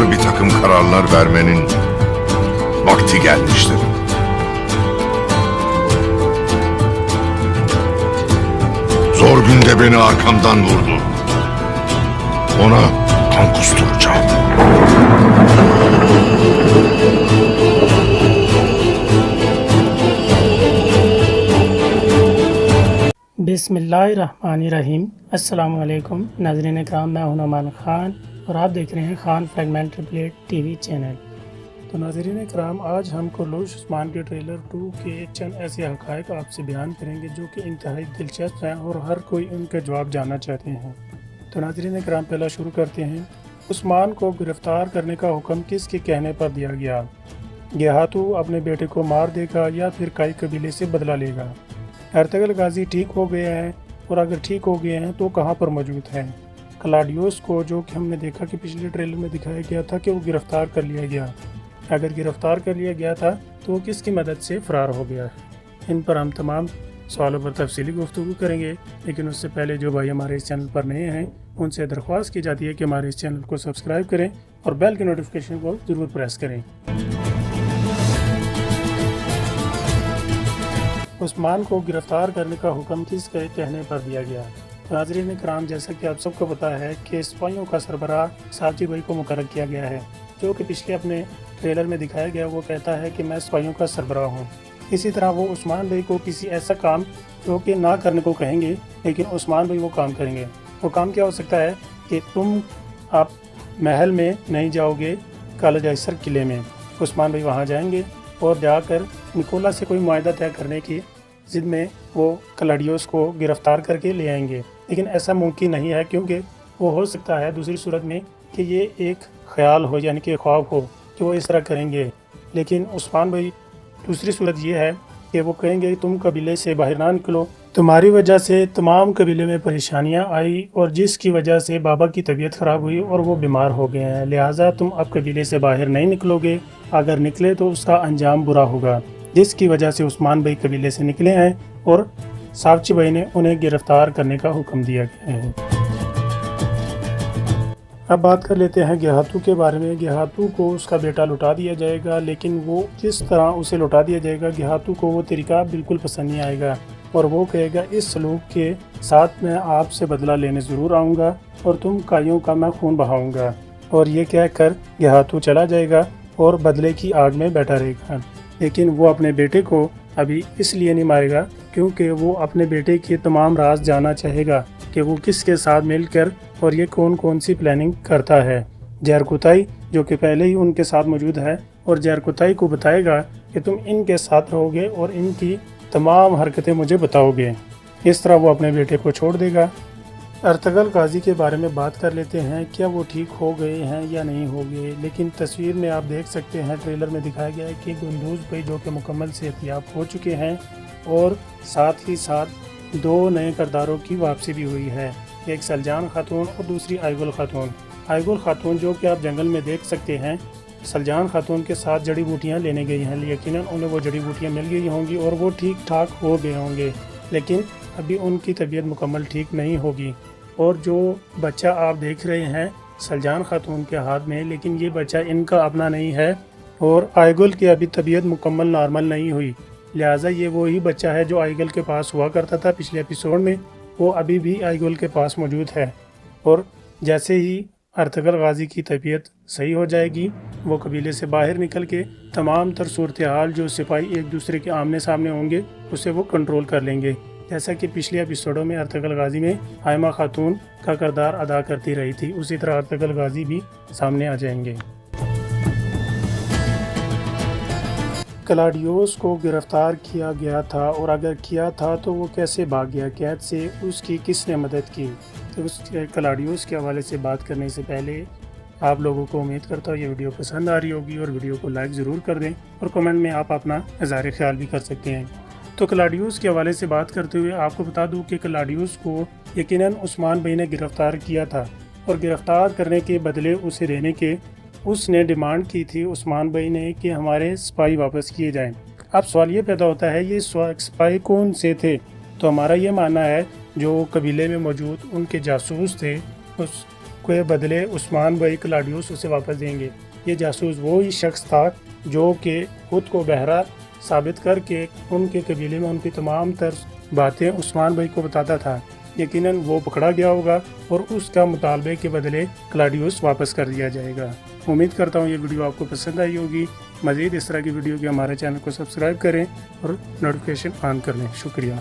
Zor bir takım kararlar vermenin vakti gelmiştir. Zor günde beni arkamdan vurdu. Ona kan kusturacağım. बिस्मिल्लाहिर्रहमानिर्रहीम। अस्सलाम वालेकुम नाज़रीन इकराम, मैं हूं नुमान ख़ान और आप देख रहे हैं खान फ्रेगमेंट्री प्लेट टीवी चैनल। तो नाज़रीन इकराम, आज हम कुर्लुश उस्मान के ट्रेलर 2 के चंद ऐसे हक़ाइक़ आपसे बयान करेंगे जो कि इंतहाई दिलचस्प हैं और हर कोई उनके जवाब जानना चाहते हैं। तो नाज़रीन इकराम, पहला शुरू करते हैं। उस्मान को गिरफ़्तार करने का हुक्म किसके कहने पर दिया गया? गेहातू अपने बेटे को मार देगा या फिर काई कबीले से बदला लेगा? अर्तगल गाजी ठीक हो गए हैं, और अगर ठीक हो गए हैं तो कहां पर मौजूद हैं? क्लाडियोस को, जो कि हमने देखा कि पिछले ट्रेलर में दिखाया गया था कि वो गिरफ़्तार कर लिया गया, अगर गिरफ़्तार कर लिया गया था तो वो किसकी मदद से फ़रार हो गया है? इन पर हम तमाम सवालों पर तफसीली गुफ्तगू करेंगे, लेकिन उससे पहले जो भाई हमारे इस चैनल पर नए हैं उनसे दरख्वास्त की जाती है कि हमारे इस चैनल को सब्सक्राइब करें और बेल की नोटिफिकेशन को ज़रूर प्रेस करें। उस्मान को गिरफ़्तार करने का हुक्म किसके कहने पर दिया गया? नाज़रीन इकराम, जैसा कि आप सबको पता है कि सिपाहियों का सरबराह साबजी भाई को मुकर्रर किया गया है, जो कि पिछले अपने ट्रेलर में दिखाया गया। वो कहता है कि मैं सिपाहियों का सरबराह हूँ। इसी तरह वो उस्मान भाई को किसी ऐसा काम जो कि ना करने को कहेंगे, लेकिन उस्मान भाई वो काम करेंगे। वो काम क्या हो सकता है कि आप महल में नहीं जाओगे, काला जायसर किले में। उस्मान भाई वहाँ जाएंगे और जाकर निकोला से कोई मुआहदा तय करने की ज़िद में वो क्लाडियोस को गिरफ़्तार करके ले आएंगे, लेकिन ऐसा मुमकिन नहीं है, क्योंकि वो हो सकता है दूसरी सूरत में कि ये एक ख़याल हो, यानी कि ख्वाब हो कि वो इस तरह करेंगे। लेकिन उस्मान भाई दूसरी सूरत ये है कि वो कहेंगे तुम कबीले से बाहर ना निकलो, तुम्हारी वजह से तमाम कबीले में परेशानियां आई और जिसकी वजह से बाबा की तबीयत ख़राब हुई और वो बीमार हो गए हैं, लिहाजा तुम अब कबीले से बाहर नहीं निकलोगे। अगर निकले तो उसका अंजाम बुरा होगा, जिसकी वजह से उस्मान भाई कबीले से निकले हैं और साबची भाई ने उन्हें गिरफ़्तार करने का हुक्म दिया गया है। अब बात कर लेते हैं गेहातू के बारे में। गेहातू को उसका बेटा लुटा दिया जाएगा, लेकिन वो जिस तरह उसे लुटा दिया जाएगा, गेहातू को वो तरीका बिल्कुल पसंद नहीं आएगा और वो कहेगा इस सलूक के साथ मैं आपसे बदला लेने ज़रूर आऊँगा और तुम काइयों का मैं खून बहाऊँगा। और ये कह कर गेहातू चला जाएगा और बदले की आग में बैठा रहेगा। लेकिन वो अपने बेटे को अभी इसलिए नहीं मारेगा क्योंकि वो अपने बेटे के तमाम राज जानना चाहेगा कि वो किसके साथ मिलकर और ये कौन कौन सी प्लानिंग करता है। जरकुताई, जो कि पहले ही उनके साथ मौजूद है, और जरकुताई को बताएगा कि तुम इनके साथ रहोगे और इनकी तमाम हरकतें मुझे बताओगे। इस तरह वो अपने बेटे को छोड़ देगा। अर्तगल गाजी के बारे में बात कर लेते हैं। क्या वो ठीक हो गए हैं या नहीं हो गए? लेकिन तस्वीर में आप देख सकते हैं, ट्रेलर में दिखाया गया है कि गुंदूज भाई जो कि मुकम्मल सेहतियाब हो चुके हैं और साथ ही साथ 2 नए किरदारों की वापसी भी हुई है, एक सलजान खातून और दूसरी आइगुल खातून। आइगुल खातून जो कि आप जंगल में देख सकते हैं, सलजान खातून के साथ जड़ी बूटियाँ लेने गई हैं, यकीनन उन्हें वो जड़ी बूटियाँ मिल गई होंगी और वो ठीक ठाक हो गए होंगे, लेकिन अभी उनकी तबीयत मुकम्मल ठीक नहीं होगी। और जो बच्चा आप देख रहे हैं सलजान खातून के हाथ में, लेकिन ये बच्चा इनका अपना नहीं है और आइगुल की अभी तबीयत मुकम्मल नॉर्मल नहीं हुई, लिहाजा ये वही बच्चा है जो आइगुल के पास हुआ करता था पिछले एपिसोड में, वो अभी भी आइगुल के पास मौजूद है। और जैसे ही अर्तगल गाजी की तबीयत सही हो जाएगी, वो कबीले से बाहर निकल के तमाम तर सूरत हाल जो सिपाही एक दूसरे के आमने सामने होंगे उसे वो कंट्रोल कर लेंगे, जैसा कि पिछले एपिसोडों में अर्तगल गाजी में आयमा खातून का किरदार अदा करती रही थी, उसी तरह अर्तगल गाजी भी सामने आ जाएंगे। क्लाडियोस को गिरफ़्तार किया गया था, और अगर किया था तो वो कैसे भाग गया कैद से, उसकी किसने मदद की? तो उस क्लाडियोस के हवाले से बात करने से पहले आप लोगों को उम्मीद करता हूँ ये वीडियो पसंद आ रही होगी और वीडियो को लाइक ज़रूर कर दें और कमेंट में आप अपना इज़हार ख्याल भी कर सकते हैं। तो क्लाडियोस के हवाले से बात करते हुए आपको बता दूं कि क्लाडियोस को यकीनन उस्मान भाई ने गिरफ़्तार किया था और गिरफ़्तार करने के बदले उसे देने के उसने डिमांड की थी उस्मान भाई ने कि हमारे सिपाही वापस किए जाएं। अब सवाल ये पैदा होता है ये सिपाही कौन से थे? तो हमारा ये मानना है जो कबीले में मौजूद उनके जासूस थे, उस کے بدلے عثمان بھائی کلاڈیوس اسے واپس دیں گے۔ یہ جاسوس وہی شخص تھا جو کہ خود کو بہرا ثابت کر کے ان کے قبیلے میں ان کی تمام تر باتیں عثمان بھائی کو بتاتا تھا۔ یقیناً وہ پکڑا گیا ہوگا اور اس کا مطالبے کے بدلے کلاڈیوس واپس کر دیا جائے گا۔ امید کرتا ہوں یہ ویڈیو آپ کو پسند آئی ہوگی۔ مزید اس طرح کی ویڈیو کے ہمارے چینل کو سبسکرائب کریں اور نوٹیفیکیشن آن کر لیں۔ شکریہ۔